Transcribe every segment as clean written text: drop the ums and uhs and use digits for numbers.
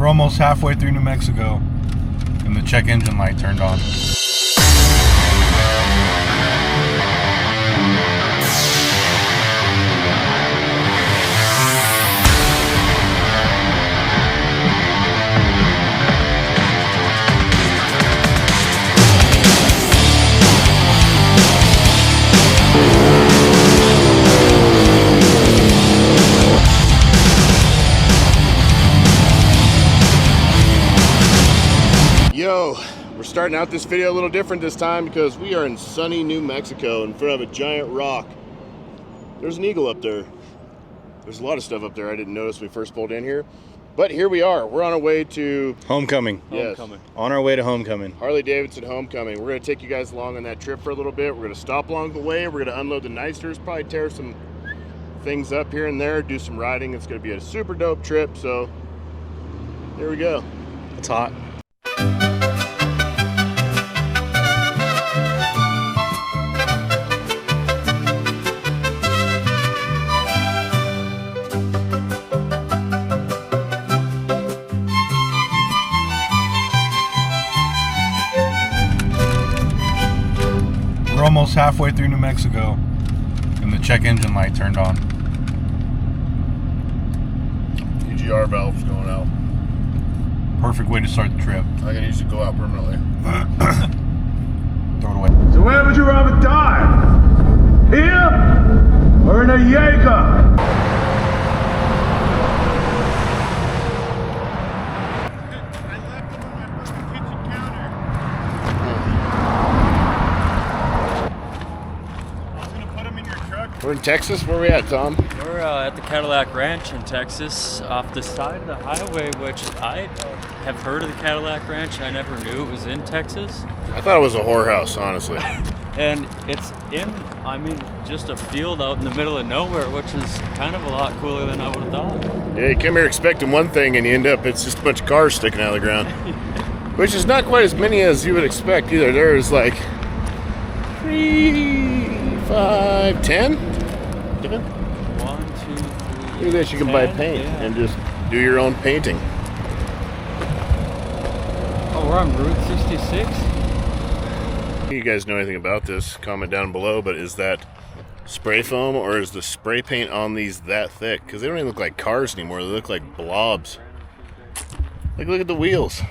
We're almost halfway through New Mexico, and the check engine light turned on. Yo, we're starting out this video a little different this time because we are in sunny New Mexico in front of a giant rock. There's an eagle up there. There's a lot of stuff up there I didn't notice when we first pulled in here. But here we are. We're on our way to Homecoming. Yes. Homecoming. On our way to Homecoming. Harley-Davidson Homecoming. We're going to take you guys along on that trip for a little bit. We're going to stop along the way. We're going to unload the Nightsters, probably tear some things up here and there, do some riding. It's going to be a super dope trip. So here we go. It's hot. We're almost halfway through New Mexico, and the check engine light turned on. EGR valve's going out. Perfect way to start the trip. I can use it to go out permanently. Throw it away. So where would you rather die? Here or in a Jaeger? We're in Texas. Where are we at, Tom? We're at the Cadillac Ranch in Texas, off the side of the highway, which I have heard of the Cadillac Ranch. I never knew it was in Texas. I thought it was a whorehouse, honestly. And it's in, I mean, just a field out in the middle of nowhere, which is kind of a lot cooler than I would have thought. Yeah, you come here expecting one thing and you end up, it's just a bunch of cars sticking out of the ground. Which is not quite as many as you would expect either. There's like 3, 5, 10? 1, 2, 3. Look at this, you can buy paint and just do your own painting. Oh, we're on Route 66? If you guys know anything about this, comment down below, but is that spray foam or is the spray paint on these that thick? Because they don't even look like cars anymore, they look like blobs. Like, look at the wheels.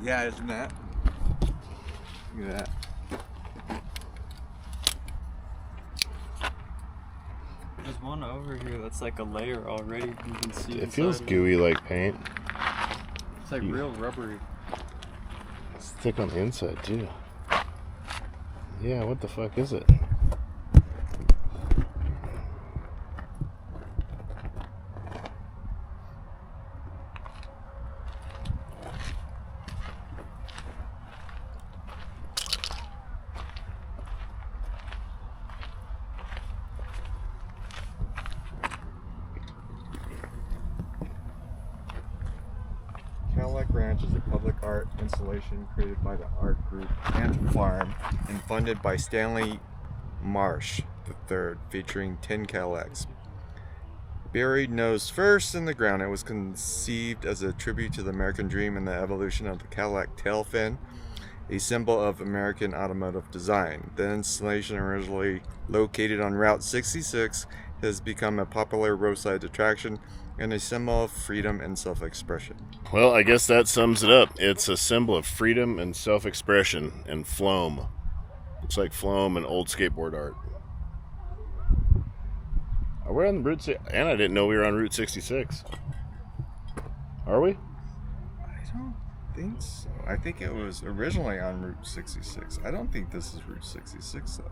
Yeah, isn't that? Look at that. There's one over here that's like a layer already. You can see It feels inside. gooey like paint. It's like real rubbery. It's thick on the inside too. Yeah, what the fuck is it? Cadillac Ranch is a public art installation created by the art group Ant Farm and funded by Stanley Marsh III, featuring 10 Cadillacs. Buried nose first in the ground, it was conceived as a tribute to the American dream and the evolution of the Cadillac tail fin, a symbol of American automotive design. The installation, originally located on Route 66, has become a popular roadside attraction and a symbol of freedom and self-expression. Well, I guess that sums it up. It's a symbol of freedom and self-expression and floam. Looks like floam and old skateboard art. Are we on Route 6? And I didn't know we were on Route 66. Are we? I don't think so. I think it was originally on Route 66. I don't think this is Route 66 though.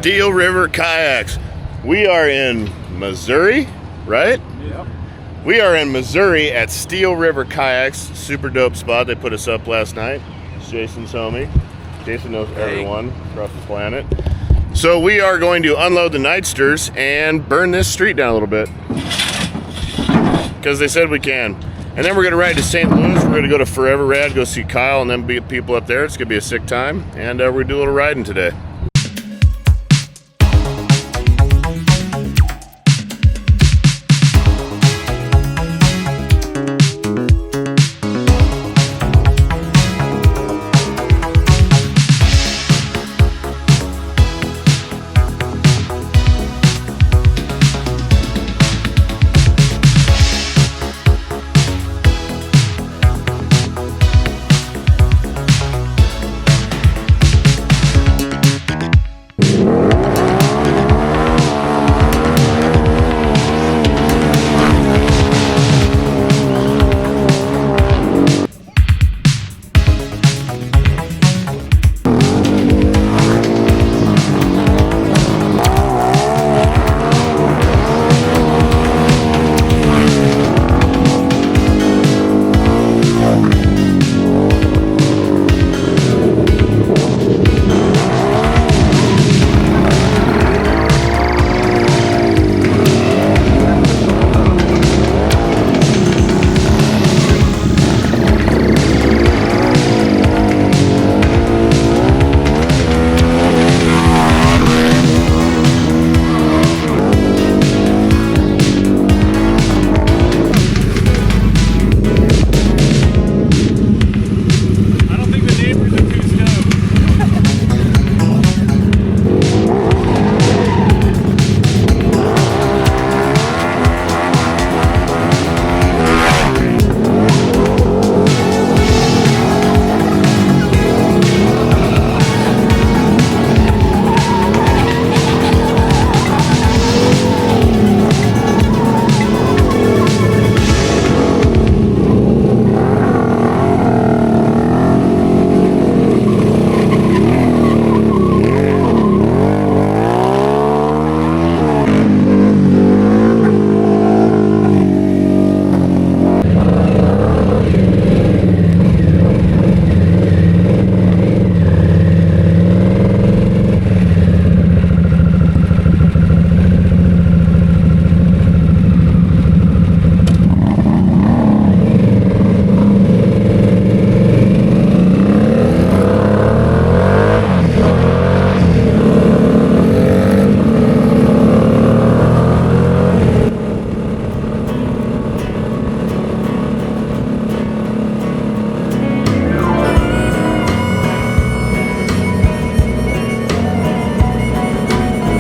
Steel River Kayaks. We are in Missouri, right? Yep. We are in Missouri at Steel River Kayaks. Super dope spot. They put us up last night. It's Jason's homie. Jason knows everyone across the planet. So we are going to unload the Nightsters and burn this street down a little bit. Because they said we can. And then we're going to ride to St. Louis. We're going to go to Forever Rad, go see Kyle, and then meet people up there. It's going to be a sick time. And we're going to do a little riding today.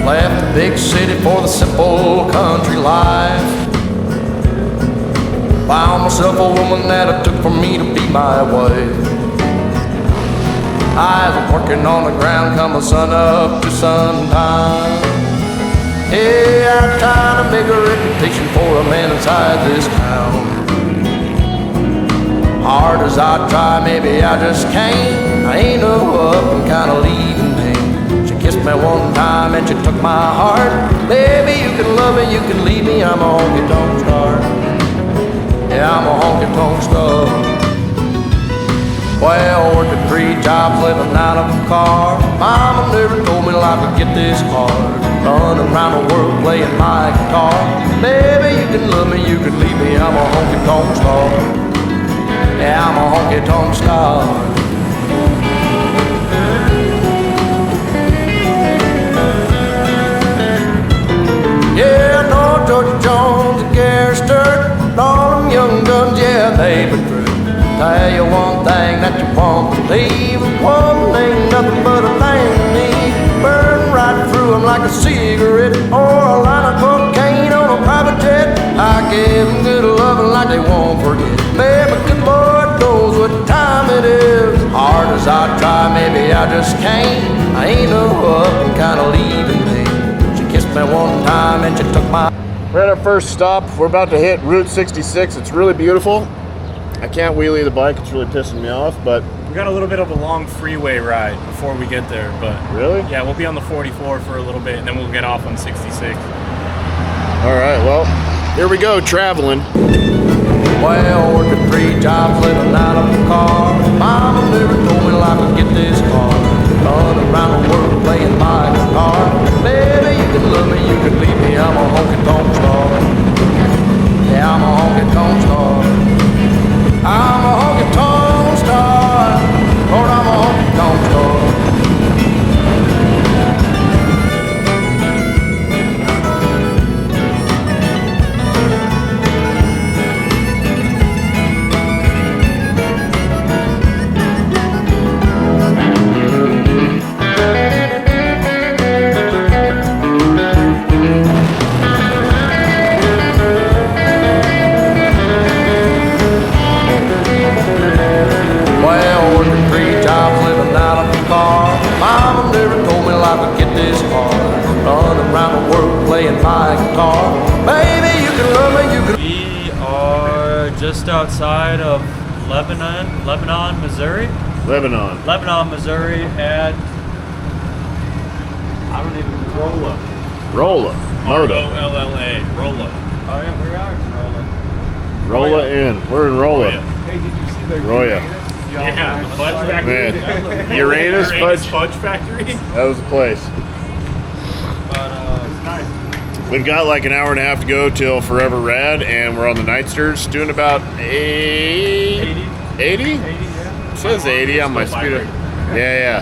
Left the big city for the simple country life. Found myself a woman that it took for me to be my wife. I was working on the ground come the sun up to sundown. Hey, I'm trying to make a reputation for a man inside this town. Hard as I try, maybe I just can't. I ain't no up and kinda leaving me. Kissed me one time and she took my heart. Baby, you can love me, you can leave me, I'm a honky-tonk star. Yeah, I'm a honky-tonk star. Well, working 3 jobs, living out of a car. Mama never told me life would get this hard. Running around the world playing my guitar. Baby, you can love me, you can leave me, I'm a honky-tonk star. Yeah, I'm a honky-tonk star. Yeah, I know George Jones and Gary Sturt, and all them young guns, yeah, they've been through. Tell you one thing that you won't believe, one ain't nothing but a thing to me. Burn right through them like a cigarette, or a line of cocaine on a private jet. I give them good loving like they won't forget. Baby, good Lord knows what time it is. Hard as I try, maybe I just can't. I ain't no up and kinda leaving me. Kissed me one time and she took my... We're at our first stop. We're about to hit Route 66. It's really beautiful. I can't wheelie the bike. It's really pissing me off, but We got a little bit of a long freeway ride before we get there, but Really? yeah, we'll be on the 44 for a little bit, and then we'll get off on 66. All right, well, here we go, traveling. Well, working 3 jobs, living out of a car. Mama never told me life would get this far. Running around the world playing my guitar. Baby, you can love me, you can leave me. I'm a honky-tonk star. Yeah, I'm a honky-tonk star. I'm a honky-tonk star. Lord, I'm a honky-tonk star. Just outside of Lebanon, Missouri. Lebanon, Missouri at, I don't even, Rolla. R-O-L-L-A, Rolla. Oh yeah, we are Rolla in. We're in Rolla. Hey, did you see the Roya. Yeah, the fudge factory. Man, Uranus Fudge Factory. That was the place. But it's nice. We've got like an hour and a half to go till Forever Rad, and we're on the Nightsters doing about 80? 80, yeah. It says 80 on my speedo. Yeah.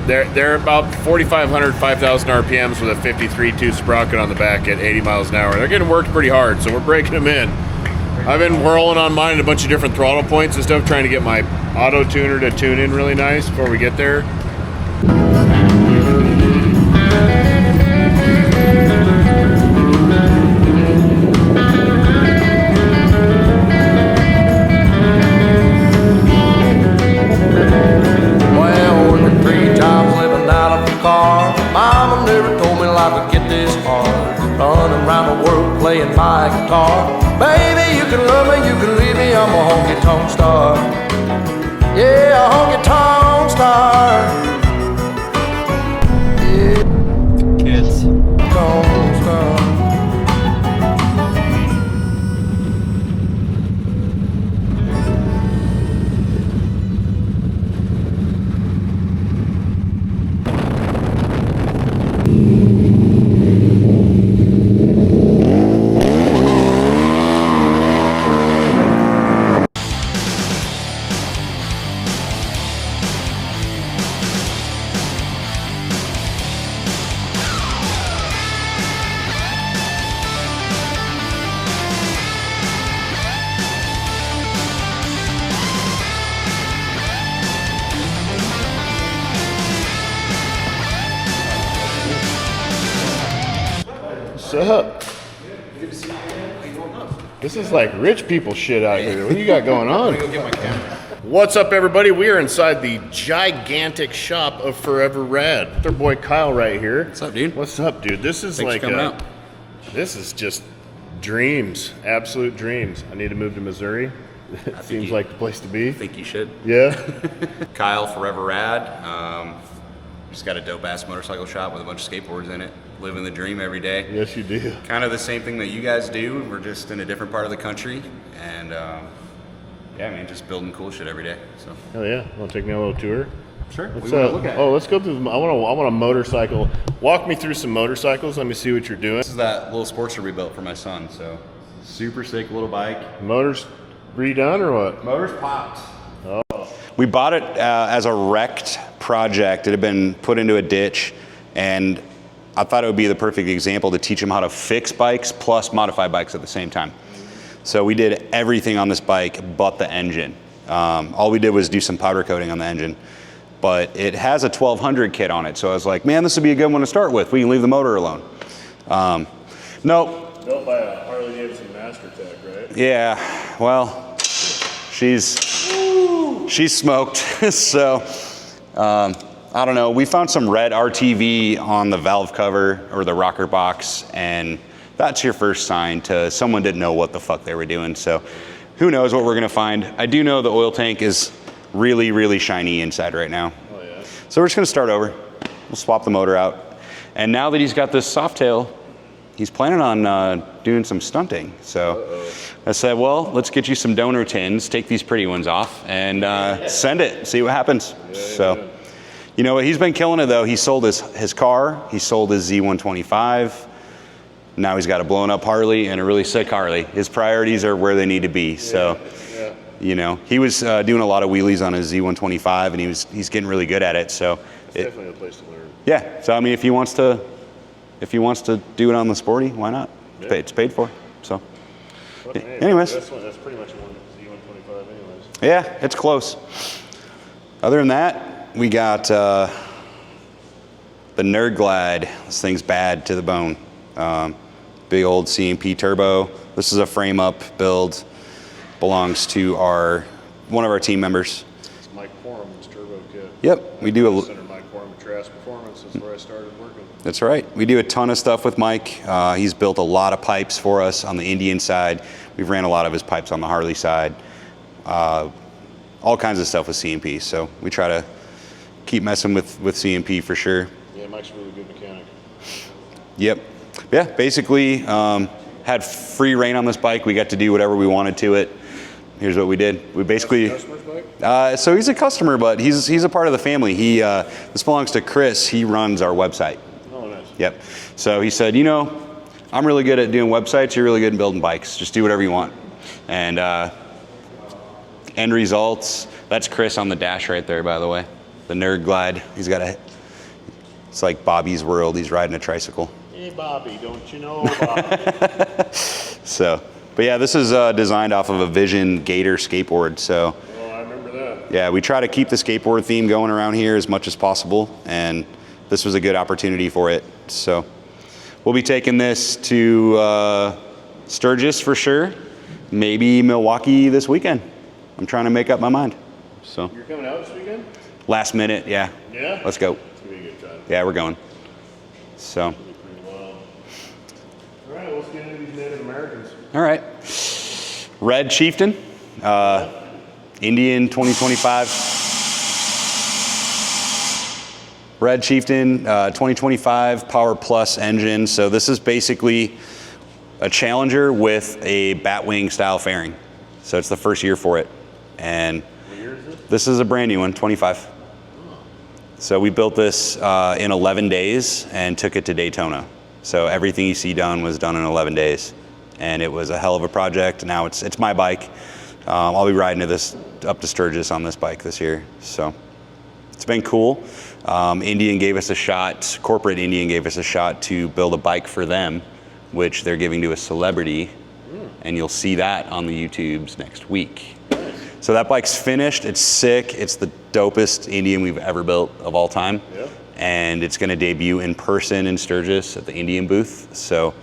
They're about 4,500, 5,000 RPMs with a 53.2 sprocket on the back at 80 miles an hour. They're getting worked pretty hard, so we're breaking them in. I've been whirling on mine at a bunch of different throttle points and stuff, trying to get my auto tuner to tune in really nice before we get there. Playing my guitar. Baby, you can love me, you can leave me. I'm a honky-tonk star. Yeah, a honky-tonk star. Yeah. Kids. Honky-tonk star. What's up? This is like rich people shit out here. What do you got going on? What's up, everybody? We are inside the gigantic shop of Forever Rad. With our boy Kyle right here. What's up, dude? What's up, dude? This is Thanks for coming out. This is just dreams, absolute dreams. I need to move to Missouri. It seems like the place to be. I think you should. Yeah. Kyle, Forever Rad. Just got a dope ass motorcycle shop with a bunch of skateboards in it. Living the dream every day. Yes, you do. Kind of the same thing that you guys do. We're just in a different part of the country, and yeah, man, just building cool shit every day. So. Hell yeah! Want to take me on a little tour? Sure. Let's let's go through. I want a motorcycle. Walk me through some motorcycles. Let me see what you're doing. This is that little Sportster we built for my son. So, super sick little bike. Motors redone or what? Motors popped. Oh. We bought it as a wrecked project. It had been put into a ditch, and I thought it would be the perfect example to teach them how to fix bikes plus modify bikes at the same time. So we did everything on this bike but the engine. All we did was do some powder coating on the engine, but it has a 1200 kit on it. So I was like, man, this would be a good one to start with. We can leave the motor alone. Nope. Built by a Harley-Davidson Master Tech, right? Yeah, well, she's smoked. So, I don't know. We found some red RTV on the valve cover or the rocker box, and that's your first sign to someone didn't know what the fuck they were doing. So who knows what we're gonna find. I do know the oil tank is really, really shiny inside right now. Oh yeah. So we're just gonna start over. We'll swap the motor out. And now that he's got this Softail, he's planning on doing some stunting. So I said, well, let's get you some donor tins, take these pretty ones off, and send it, see what happens. So, you know what, he's been killing it though. He sold his car, he sold his Z125. Now he's got a blown up Harley and a really sick Harley. His priorities are where they need to be. So, you know, he was doing a lot of wheelies on his Z125, and he's getting really good at it. So it's definitely a place to learn. Yeah. So I mean, if he wants to do it on the Sporty, why not? Yeah. It's paid for. So, well, hey, anyways, that's pretty much one Z125, anyways. Yeah, it's close. Other than that, we got the Nerd Glide. This thing's bad to the bone. Big old CMP turbo. This is a frame up build. Belongs to one of our team members. It's Mike Quorum's turbo kit. Yep, we do a. Center Mike Quorum Trash Performance is where I started working. That's right. We do a ton of stuff with Mike. He's built a lot of pipes for us on the Indian side. We've ran a lot of his pipes on the Harley side. All kinds of stuff with CMP. So we try to keep messing with CMP for sure. Yeah, Mike's a really good mechanic. Yep. Yeah, basically had free reign on this bike. We got to do whatever we wanted to it. Here's what we did. We basically, so he's a customer, but he's a part of the family. This belongs to Chris. He runs our website. Oh, nice. Yep. So he said, you know, I'm really good at doing websites. You're really good at building bikes. Just do whatever you want. And end results, that's Chris on the dash right there, by the way. The Nerd Glide. He's got it's like Bobby's World. He's riding a tricycle. Hey, Bobby, don't you know Bobby? So, but yeah, this is designed off of a Vision Gator skateboard. So, oh, I remember that. Yeah, we try to keep the skateboard theme going around here as much as possible, and this was a good opportunity for it. So, we'll be taking this to Sturgis for sure. Maybe Milwaukee this weekend. I'm trying to make up my mind. So. You're coming out this weekend? Last minute, yeah. Yeah? Let's go. It's gonna be a good time. Yeah, we're going. So. All right, let's get into these Native Americans. All right. Red Chieftain, Indian 2025. Red Chieftain 2025 Power Plus engine. So this is basically a Challenger with a Batwing style fairing. So it's the first year for it. And what year is it? This is a brand new one, 25. So we built this in 11 days and took it to Daytona. So everything you see done was done in 11 days. And it was a hell of a project. Now it's my bike. I'll be riding up to Sturgis on this bike this year. So it's been cool. Indian gave us a shot, corporate Indian gave us a shot to build a bike for them, which they're giving to a celebrity. And you'll see that on the YouTubes next week. So that bike's finished, it's sick, it's the dopest Indian we've ever built of all time. Yeah. And it's gonna debut in person in Sturgis at the Indian booth. So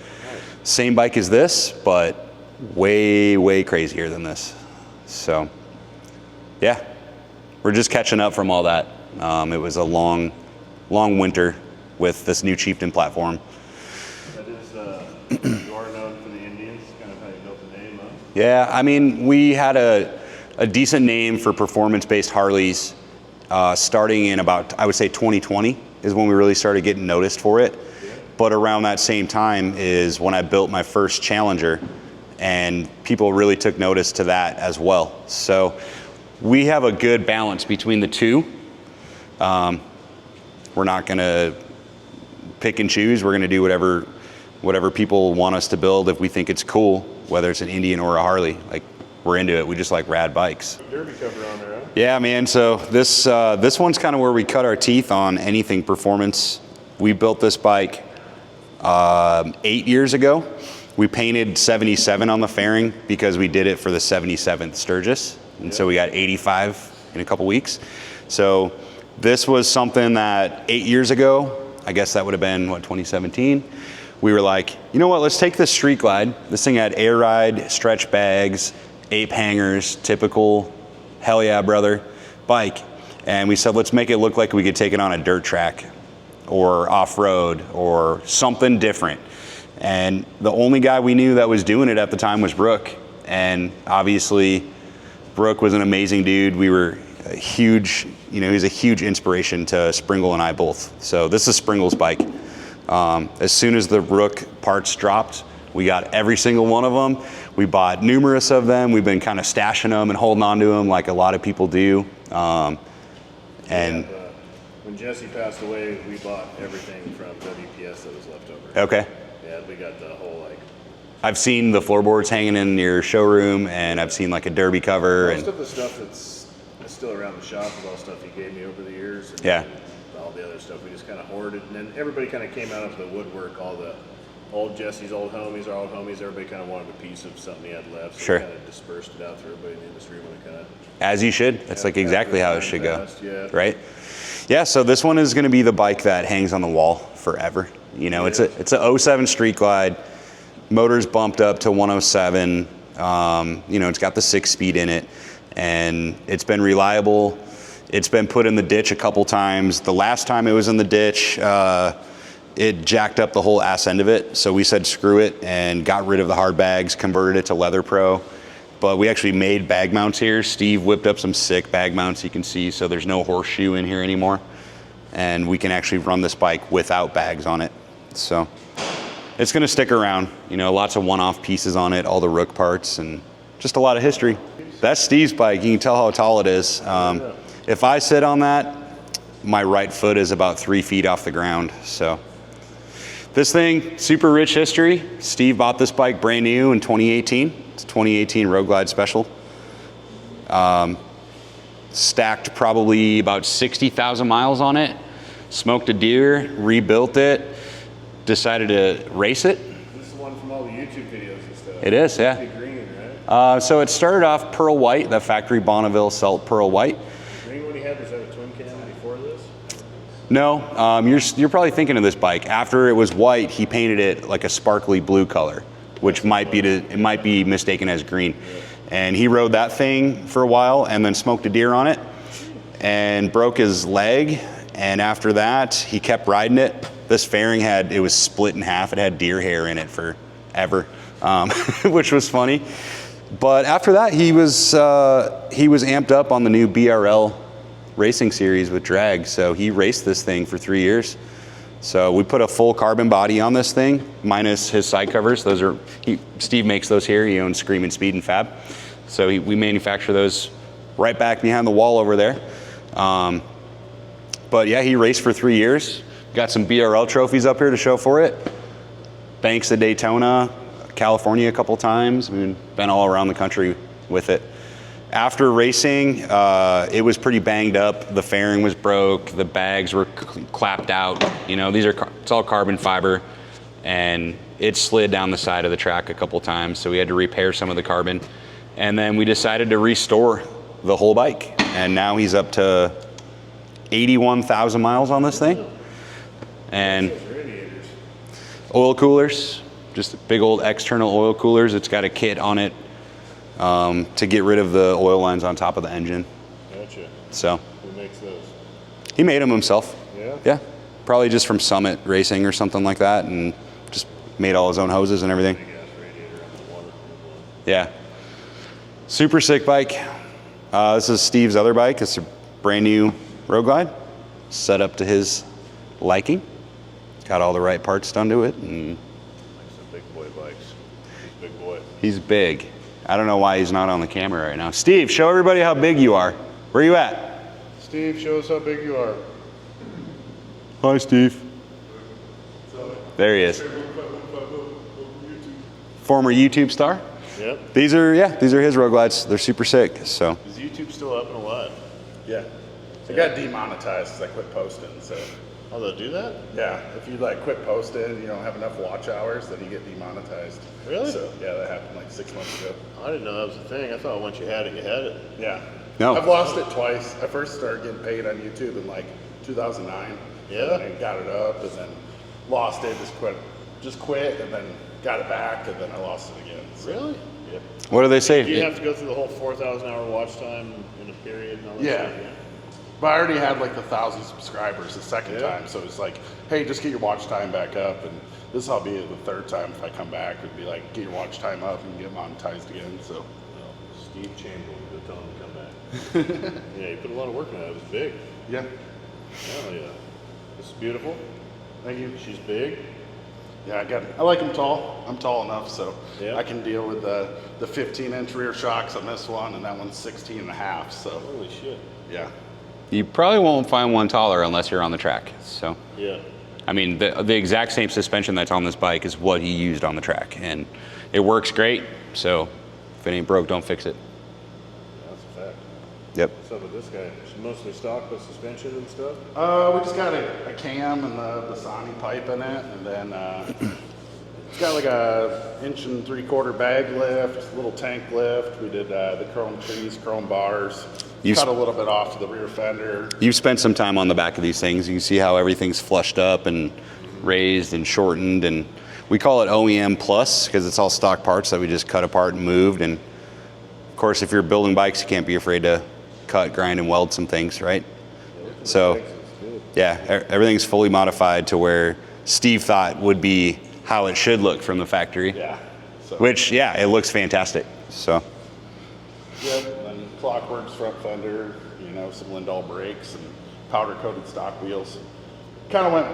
same bike as this, but way, way crazier than this. So yeah, we're just catching up from all that. It was a long, long winter with this new Chieftain platform. That is, you are known for the Indians, kind of how you built the name, huh? Yeah, I mean, we had a decent name for performance-based Harleys starting in about, I would say 2020 is when we really started getting noticed for it. Yeah. But around that same time is when I built my first Challenger, and people really took notice to that as well. So we have a good balance between the two. We're not gonna pick and choose. We're gonna do whatever people want us to build if we think it's cool, whether it's an Indian or a Harley. Like, we're into it. We just like rad bikes. Derby cover on there, huh? Yeah, man. So this one's kind of where we cut our teeth on anything performance. We built this bike 8 years ago. We painted 77 on the fairing because we did it for the 77th Sturgis. And so we got 85 in a couple weeks. So this was something that 8 years ago, I guess that would have been, 2017? We were like, you know what, let's take this Street Glide. This thing had air ride, stretch bags, ape hangers, typical hell yeah brother bike. And we said, let's make it look like we could take it on a dirt track or off-road or something different. And the only guy we knew that was doing it at the time was Brooke. And obviously Brooke was an amazing dude. a huge, you know, he's a huge inspiration to Springle and I both. So this is Springle's bike. As soon as the Rook parts dropped, we got every single one of them. We bought numerous of them. We've been kind of stashing them and holding on to them like a lot of people do. When Jesse passed away, we bought everything from WPS that was left over. Okay. Yeah, we got the whole like. I've seen the floorboards hanging in your showroom, and I've seen like a derby cover. Most of the stuff that's still around the shop is all stuff he gave me over the years. And yeah. All the other stuff we just kind of hoarded, and then everybody kind of came out of the woodwork. All the old Jesse's old homies, our old homies. Everybody kind of wanted a piece of something he had left. So sure. we kind of dispersed it out through everybody in the industry when it kind of. As you should. That's like exactly how it should go. Yeah. Right. Yeah. So this one is going to be the bike that hangs on the wall forever. You know, it's a 07 Street Glide. Motor's bumped up to 107. You know, it's got the 6-speed in it, and it's been reliable. It's been put in the ditch a couple times. The last time it was in the ditch, it jacked up the whole ass end of it. So we said screw it and got rid of the hard bags, converted it to Leather Pro. But we actually made bag mounts here. Steve whipped up some sick bag mounts you can see, so there's no horseshoe in here anymore. And we can actually run this bike without bags on it. So it's gonna stick around. You know, lots of one-off pieces on it, all the Rook parts, and just a lot of history. That's Steve's bike. You can tell how tall it is. If I sit on that, my right foot is about 3 feet off the ground. So this thing, super rich history. Steve bought this bike brand new in 2018. It's a 2018 Road Glide Special. Stacked probably about 60,000 miles on it. Smoked a deer, rebuilt it, decided to race it. This is the one from all the YouTube videos and stuff. It is, yeah. Green, right? So it started off pearl white, the factory Bonneville Selt pearl white. Green one he had, was that a twin cam before this? No, you're probably thinking of this bike. After it was white, he painted it like a sparkly blue color, which might be mistaken as green. And he rode that thing for a while and then smoked a deer on it and broke his leg. And after that, he kept riding it. This fairing it was split in half. It had deer hair in it forever, which was funny. But after that, he was amped up on the new BRL racing series with drag. So he raced this thing for 3 years. So we put a full carbon body on this thing, minus his side covers. Steve makes those here. He owns Screamin' Speed and Fab. So we manufacture those right back behind the wall over there. But yeah, he raced for 3 years. Got some BRL trophies up here to show for it. Banks of Daytona, California a couple times. We've been all around the country with it. After racing, it was pretty banged up. The fairing was broke. The bags were clapped out. You know, it's all carbon fiber, and it slid down the side of the track a couple times. So we had to repair some of the carbon, and then we decided to restore the whole bike. And now he's up to 81,000 miles on this thing, and oil coolers, just big old external oil coolers. It's got a kit on it. To get rid of the oil lines on top of the engine. Gotcha. So. Who makes those? He made them himself. Yeah? Yeah. Probably just from Summit Racing or something like that, and just made all his own hoses and everything. Yeah. Super sick bike. This is Steve's other bike. It's a brand new Road Glide, set up to his liking. Got all the right parts done to it. And Some big boy bikes. He's a big boy. He's big. I don't know why he's not on the camera right now. Steve, show everybody how big you are. Where are you at? Steve, show us how big you are. Hi, Steve. There he is. Former YouTube star. Yep. These are his Road Glides. They're super sick. So. Is YouTube still up and alive? Yeah. It got demonetized because I quit posting. So. Oh, they'll do that? Yeah. If you quit posting, you don't have enough watch hours, then you get demonetized. Really? So yeah, that happened 6 months ago. I didn't know that was a thing. I thought once you had it, you had it. Yeah. No. I've lost it twice. I first started getting paid on YouTube in 2009. Yeah. And then got it up and then lost it. Just quit and then got it back and then I lost it again. So. Really? Yep. What do they say? Do you have to go through the whole 4,000 hour watch time in a period and all that Yeah. stuff? But I already had 1,000 subscribers the second time, so it's hey, just get your watch time back up, and this will be the third time if I come back. It'd be get your watch time up and get monetized again. So Steve Chamberlain, go tell him to come back. Yeah, you put a lot of work in it. It was big. Yeah. Oh yeah. This is beautiful. Thank you. She's big. Yeah, I like them tall. I'm tall enough, so Yeah. I can deal with the 15-inch rear shocks on this one, and that one's 16 and a half. So Holy shit. yeah. You probably won't find one taller unless you're on the track. So, Yeah. I mean, the exact same suspension that's on this bike is what he used on the track, and it works great. So, if it ain't broke, don't fix it. That's a fact. Yep. What's up with this guy? She's mostly stock with suspension and stuff? We just got a cam and the Sony pipe in it, and then it's got like a 1 3/4 bag lift, little tank lift. We did the chrome trees, chrome bars. Cut a little bit off to the rear fender. You've spent some time on the back of these things. You can see how everything's flushed up and raised and shortened, and we call it OEM plus because it's all stock parts that we just cut apart and moved. And of course, if you're building bikes, you can't be afraid to cut, grind, and weld some things, right? So, yeah, everything's fully modified to where Steve thought would be how it should look from the factory. Yeah. So. Which, yeah, it looks fantastic. So. Yep. And then Clockworks front fender, you know, some Lindahl brakes and powder coated stock wheels. Kind of went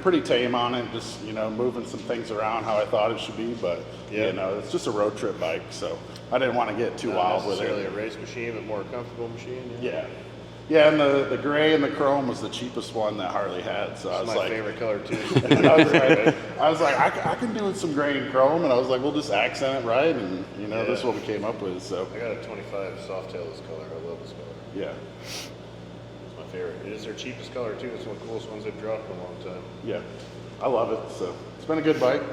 pretty tame on it, just, you know, moving some things around how I thought it should be, but Yeah. you know, it's just a road trip bike, so I didn't want to get too wild with Not it. necessarily a race machine, but more a comfortable machine. Yeah. Yeah, and the gray and the chrome was the cheapest one that Harley had, so I was my like, favorite color too. I was like, I can do with some gray and chrome, and I was like, we'll just accent it right, and you know, this is what we came up with. So I got a 25 Softail this color. I love this color. yeah, It's my favorite. It is their cheapest color too. It's one of the coolest ones they've dropped in a long time. yeah, I love it. So it's been a good bike.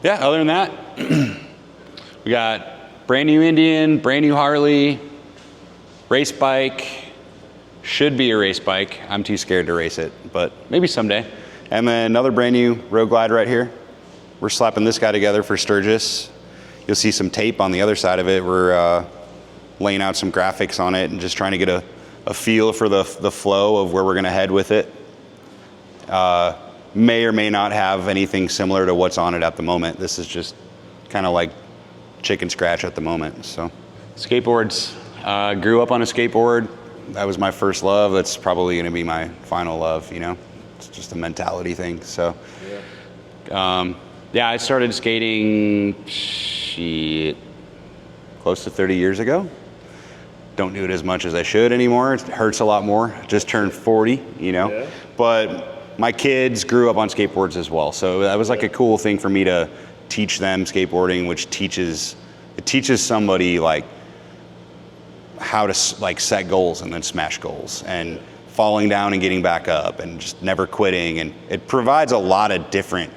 Yeah, other than that, we got brand new Indian, brand new Harley, race bike, should be a race bike. I'm too scared to race it, but maybe someday. And then another brand new Road Glide right here. We're slapping this guy together for Sturgis. You'll see some tape on the other side of it. We're laying out some graphics on it and just trying to get a feel for the flow of where we're gonna head with it. May or may not have anything similar to what's on it at the moment. This is just kind of like chicken scratch at the moment. So, skateboards. Grew up on a skateboard. That was my first love. That's probably going to be my final love, you know? It's just a mentality thing. So, yeah, I started skating, close to 30 years ago. Don't do it as much as I should anymore. It hurts a lot more. Just turned 40, you know? Yeah. But my kids grew up on skateboards as well. So that was like a cool thing for me to teach them skateboarding, which teaches somebody like how to like set goals and then smash goals and falling down and getting back up and just never quitting. And it provides a lot of different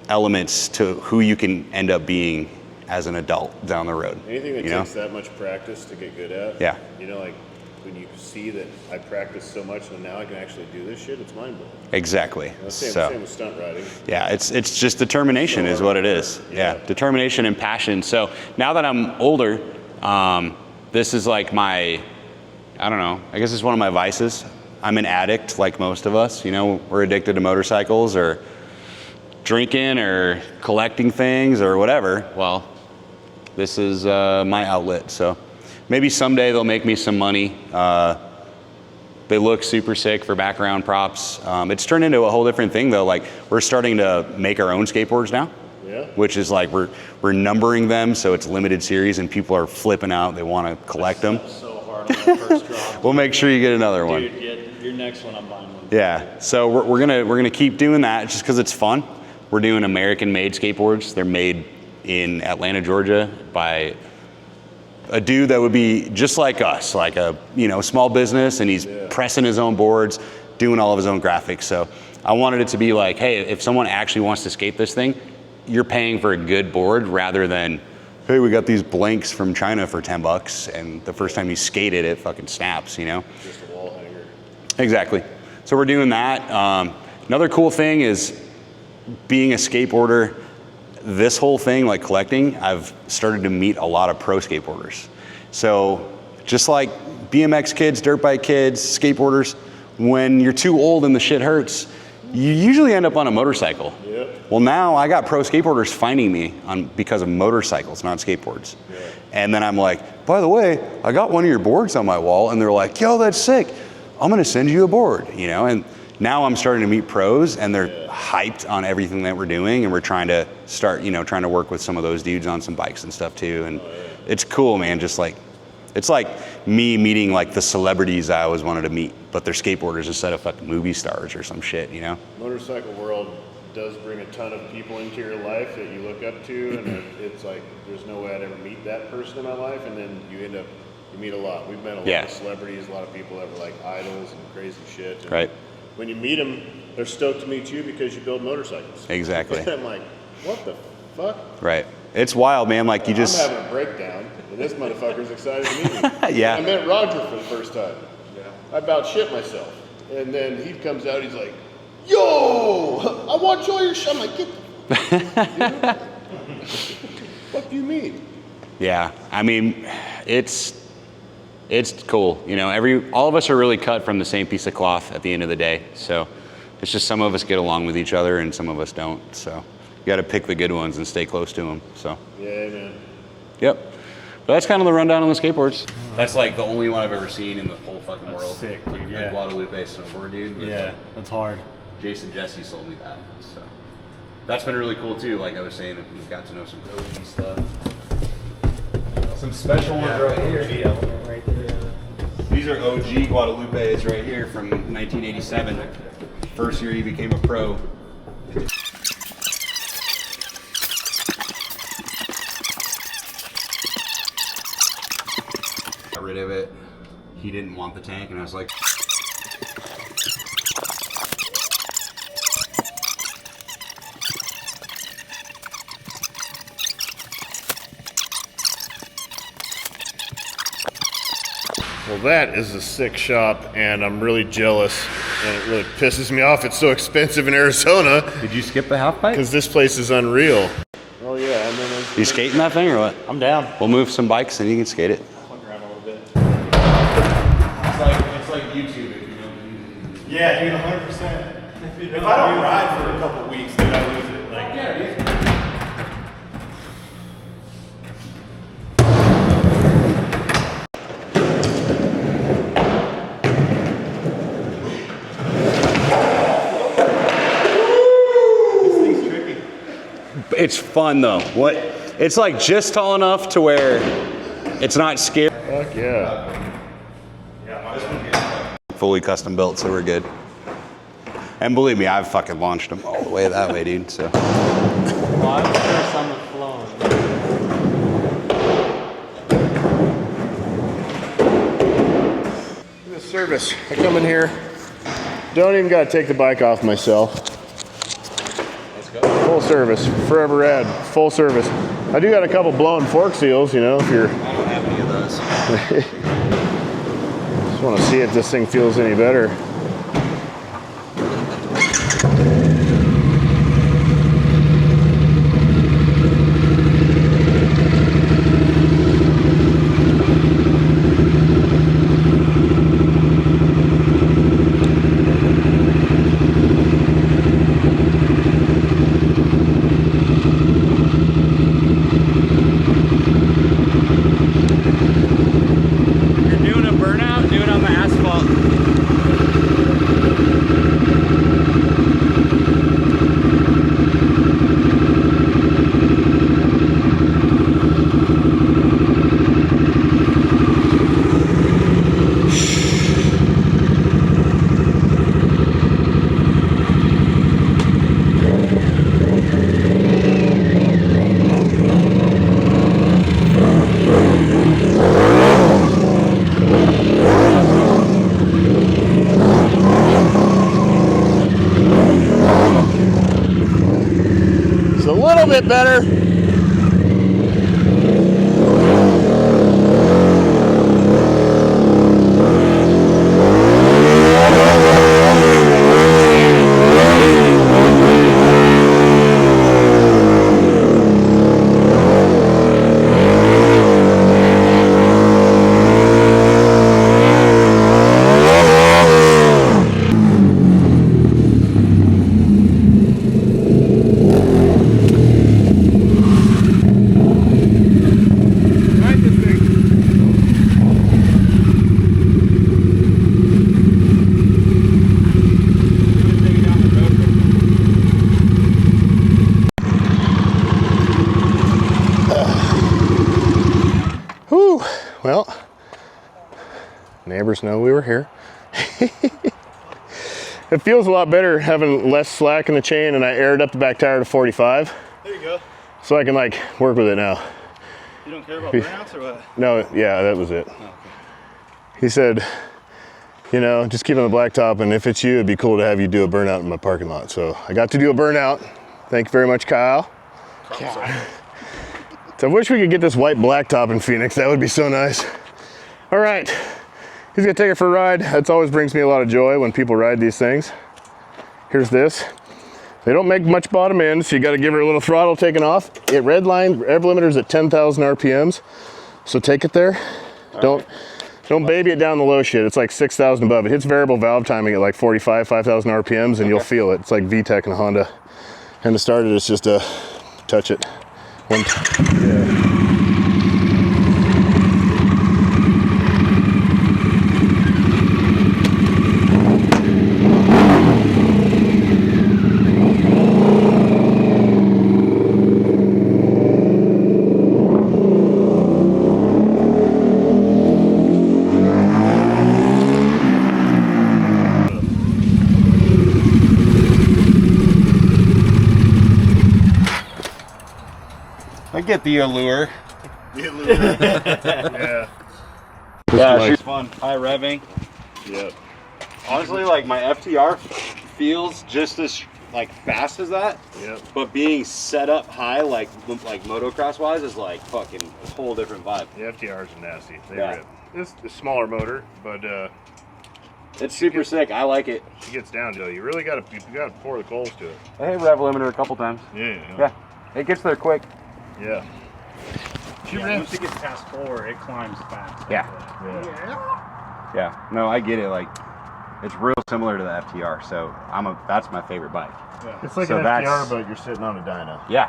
elements to who you can end up being as an adult down the road. Anything that you know? takes that much practice to get good at. Yeah. You know, like when you see that I practiced so much and now I can actually do this shit, it's mind blowing. Exactly. Same with stunt riding. Yeah, it's just determination is what it is. Yeah, determination and passion. So now that I'm older, this is like I don't know, I guess it's one of my vices. I'm an addict like most of us, you know, we're addicted to motorcycles or drinking or collecting things or whatever. Well, this is my outlet. So maybe someday they'll make me some money. They look super sick for background props. It's turned into a whole different thing though. Like we're starting to make our own skateboards now. Yeah. Which is like we're numbering them, so it's limited series, and people are flipping out. They want to collect them. So hard on that first drop. We'll make sure you get another one. Dude, yeah, your next one, I'm buying one. Yeah. So we're gonna keep doing that just because it's fun. We're doing American-made skateboards. They're made in Atlanta, Georgia, by a dude that would be just like us, like a small business, and he's pressing his own boards, doing all of his own graphics. So I wanted it to be like, hey, if someone actually wants to skate this thing, you're paying for a good board rather than, hey, we got these blanks from China for $10, and the first time you skate it, it fucking snaps, you know? Just a wall hanger. Exactly. So we're doing that. Another cool thing is being a skateboarder, this whole thing, like collecting, I've started to meet a lot of pro skateboarders. So just like BMX kids, dirt bike kids, skateboarders, when you're too old and the shit hurts, you usually end up on a motorcycle. Yep. Well, now I got pro skateboarders finding me because of motorcycles, not skateboards. Yeah. And then I'm like, by the way, I got one of your boards on my wall, and they're like, yo, that's sick. I'm gonna send you a board, you know? And now I'm starting to meet pros, and they're hyped on everything that we're doing, and we're trying to start, you know, trying to work with some of those dudes on some bikes and stuff too. And it's cool, man. Just like, it's like me meeting like the celebrities I always wanted to meet, but they're skateboarders instead of fucking movie stars or some shit, you know? Motorcycle world does bring a ton of people into your life that you look up to, and it's like there's no way I'd ever meet that person in my life, and then you meet a lot. We've met a lot of celebrities, a lot of people that were like idols and crazy shit. And right. When you meet them, they're stoked to meet you because you build motorcycles. Exactly. And I'm like, what the fuck? Right. It's wild, man. Like I'm having a breakdown, and this motherfucker's excited to meet me. Yeah. I met Roger for the first time. Yeah. I about shit myself, and then he comes out. He's like, yo, I want to show your shit. I'm like, get the what do you mean? Yeah, I mean, it's cool. You know, all of us are really cut from the same piece of cloth at the end of the day. So it's just some of us get along with each other and some of us don't. So you got to pick the good ones and stay close to them. So yeah, man. Yep. But that's kind of the rundown on the skateboards. That's like the only one I've ever seen in the whole fucking world. Sick, dude. Yeah. Like Guadalupe snowboard, dude. Yeah, that's hard. Jason Jesse sold me that, so that's been really cool too. Like I was saying, we've got to know some OG stuff. Some special ones right here. Right there. These are OG Guadalupes right here from 1987. First year he became a pro. Got rid of it. He didn't want the tank, and I was like, well, that is a sick shop, and I'm really jealous, and it really pisses me off. It's so expensive in Arizona. Did you skip the half pipe? Because this place is unreal. Oh yeah, and then you skating that thing or what? I'm down. We'll move some bikes and you can skate it. I'll grab a little bit. It's like YouTube if you don't use it. Yeah, dude, 100%. If I don't ride for a couple weeks, then I lose it. Like, yeah, dude. It's fun though. It's like just tall enough to where it's not scary. Fuck yeah. Fully custom built, so we're good. And believe me, I've fucking launched them all the way that way, dude. So. Well, I'm first on the floor. The service. I come in here. Don't even gotta take the bike off myself. Full service, Forever Rad, full service. I do got a couple blown fork seals, you know, if you're... I don't have any of those. Just want to see if this thing feels any better. Bit better. Well, neighbors know we were here. It feels a lot better having less slack in the chain, and I aired up the back tire to 45. There you go. So I can like work with it now. You don't care about burnouts or what? No, yeah, that was it. Oh, okay. He said, you know, just keep it on the blacktop, and if it's you, it'd be cool to have you do a burnout in my parking lot. So I got to do a burnout. Thank you very much, Kyle. So I wish we could get this white blacktop in Phoenix. That would be so nice. All right, he's gonna take it for a ride. That always brings me a lot of joy when people ride these things. Here's this. They don't make much bottom end, so you gotta give her a little throttle taken off. It redlined, rev limiter's at 10,000 RPMs. So take it there. Don't baby it down the low shit. It's like 6,000 above. It hits variable valve timing at like 45, 5,000 RPMs, and you'll feel it. It's like VTEC in a Honda. And to start it, it's just a touch it. Yeah. I get the allure. The allure. Yeah. Yeah, she's fun. High revving. Yep. Honestly, like my FTR feels just as like fast as that. Yep. But being set up high, like motocross wise, is like fucking a whole different vibe. The FTRs are nasty. They Yeah. rip. It's a smaller motor, but it's super sick. I like it. she gets down to it. You really gotta pour the coals to it. I hit rev limiter a couple times. Yeah. It gets there quick. Yeah. Once it gets past 4, it climbs fast. Yeah. No, I get it. Like, it's real similar to the FTR. So that's my favorite bike. Yeah. It's like So an that's- FTR, but you're sitting on a dyna. Yeah.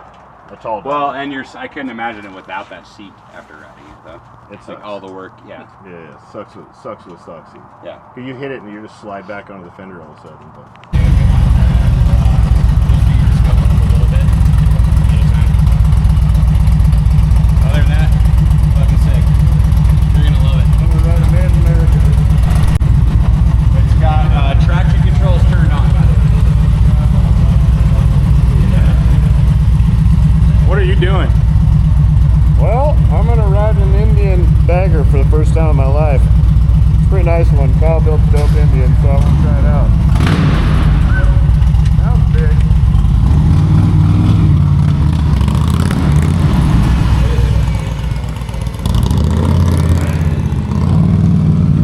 That's all. Well, and I couldn't imagine it without that seat after riding it though. It's like all the work. Yeah. Yeah. Sucks with a stock seat. Yeah. You hit it and you just slide back onto the fender all of a sudden. But. Other than that, fucking sick. You're gonna love it. I'm gonna ride a man in America. It's got traction controls turned on, by the way. What are you doing? Well, I'm gonna ride an Indian bagger for the first time in my life. It's a pretty nice one. Kyle built a dope Indian, so I want to try it out. That was big.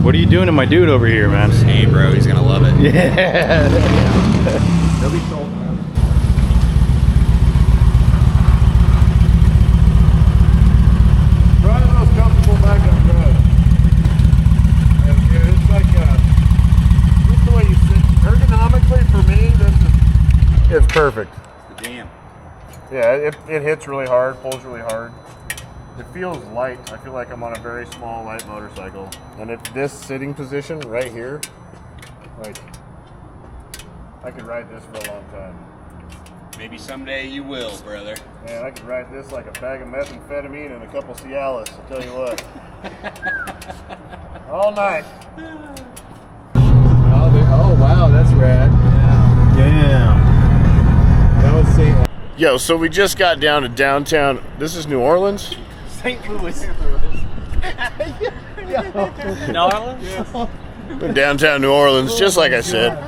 What are you doing to my dude over here, man? Hey, bro, he's gonna love it. Yeah. They'll be sold. Probably the most comfortable bag I've got. Yeah, it's like just the way you sit. Ergonomically, for me, it's perfect. It's the jam. Yeah, it hits really hard, pulls really hard. It feels light. I feel like I'm on a very small, light motorcycle. And at this sitting position right here, like, I could ride this for a long time. Maybe someday you will, brother. Man, I could ride this like a bag of methamphetamine and a couple Cialis, I'll tell you what. All night. Oh wow, that's rad. Damn. That was St. Yo, so we just got down to downtown. This is New Orleans? St. Louis. We're downtown New Orleans, just like I said.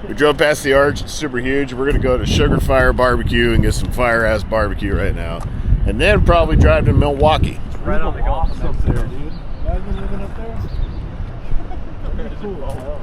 We drove past the arch. It's super huge. We're gonna go to Sugar Fire Barbecue and get some fire ass barbecue right now, and then probably drive to Milwaukee. Right on the golf course there, dude. Imagine living up there. Cool.